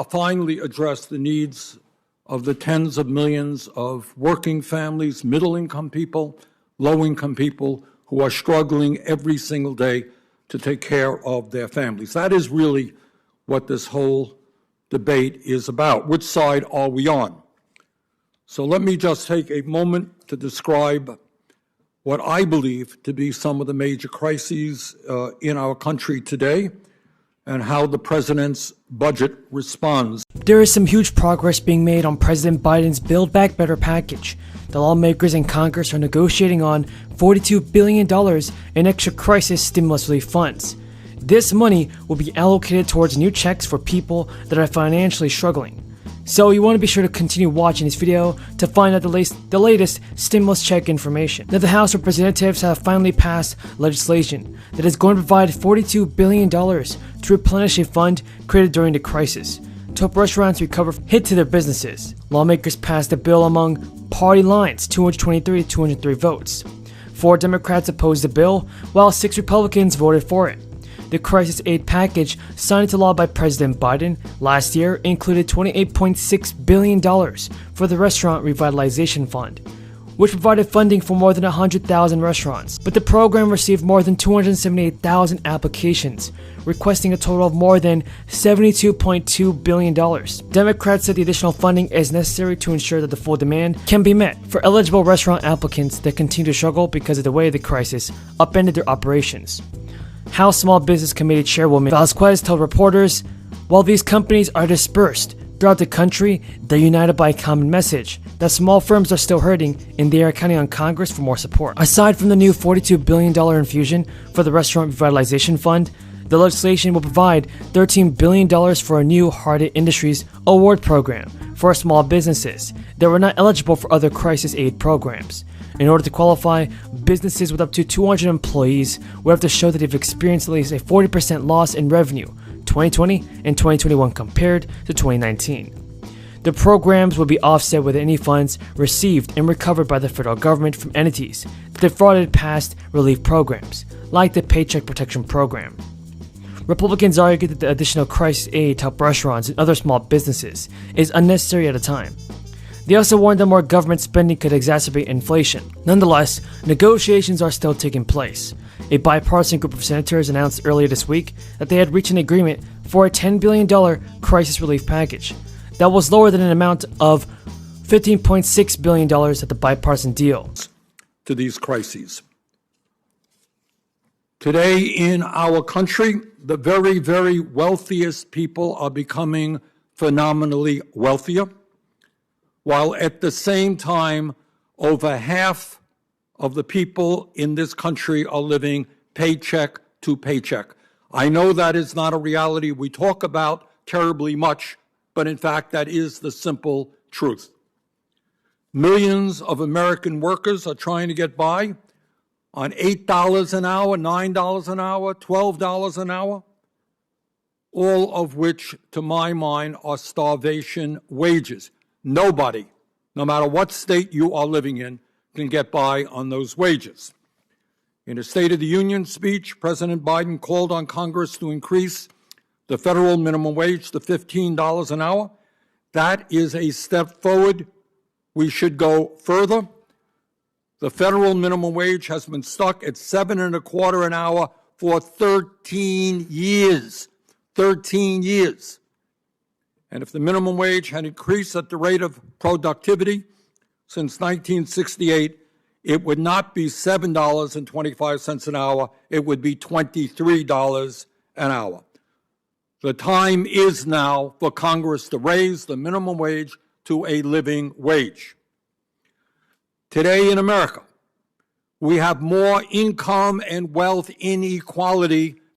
finally address the needs of the tens of millions of working families, middle-income people, low-income people who are struggling every single day to take care of their families. That is really what this whole debate is about. Which side are we on? So let me just take a moment to describe what I believe to be some of the major crises in our country today and how the president's budget responds. There is some huge progress being made on President Biden's Build Back Better package. The lawmakers in Congress are negotiating on $42 billion in extra crisis stimulus relief funds. This money will be allocated towards new checks for people that are financially struggling. So you want to be sure to continue watching this video to find out the latest stimulus check information. Now, the House of Representatives have finally passed legislation that is going to provide $42 billion to replenish a fund created during the crisis to help restaurants recover hit to their businesses. Lawmakers passed the bill among party lines, 223 to 203 votes. 4 Democrats opposed the bill, while 6 Republicans voted for it. The crisis aid package signed into law by President Biden last year included $28.6 billion for the Restaurant Revitalization Fund, which provided funding for more than 100,000 restaurants. But the program received more than 278,000 applications, requesting a total of more than $72.2 billion. Democrats said the additional funding is necessary to ensure that the full demand can be met for eligible restaurant applicants that continue to struggle because of the way the crisis upended their operations. House Small Business Committee Chairwoman Vasquez told reporters, while these companies are dispersed throughout the country, they're united by a common message that small firms are still hurting and they are counting on Congress for more support. Aside from the new $42 billion infusion for the Restaurant Revitalization Fund, the legislation will provide $13 billion for a new Hard-Hit Industries Award program for small businesses that were not eligible for other crisis aid programs. In order to qualify, businesses with up to 200 employees would have to show that they've experienced at least a 40% loss in revenue 2020 and 2021 compared to 2019. The programs will be offset with any funds received and recovered by the federal government from entities that defrauded past relief programs, like the Paycheck Protection Program. Republicans argued that the additional crisis aid to help restaurants and other small businesses is unnecessary at a time. They also warned that more government spending could exacerbate inflation. Nonetheless, negotiations are still taking place. A bipartisan group of senators announced earlier this week that they had reached an agreement for a $10 billion crisis relief package that was lower than an amount of $15.6 billion at the bipartisan deal. To these crises. Today in our country, the very, very wealthiest people are becoming phenomenally wealthier, while at the same time, over half of the people in this country are living paycheck to paycheck. I know that is not a reality we talk about terribly much, but in fact, that is the simple truth. Millions of American workers are trying to get by on $8 an hour, $9 an hour, $12 an hour, all of which, to my mind, are starvation wages. Nobody, no matter what state you are living in, can get by on those wages. In a State of the Union speech, President Biden called on Congress to increase the federal minimum wage to $15 an hour. That is a step forward. We should go further. The federal minimum wage has been stuck at $7.25 an hour for 13 years. 13 years. And if the minimum wage had increased at the rate of productivity since 1968, it would not be $7.25 an hour, it would be $23 an hour. The time is now for Congress to raise the minimum wage to a living wage. Today in America, we have more income and wealth inequality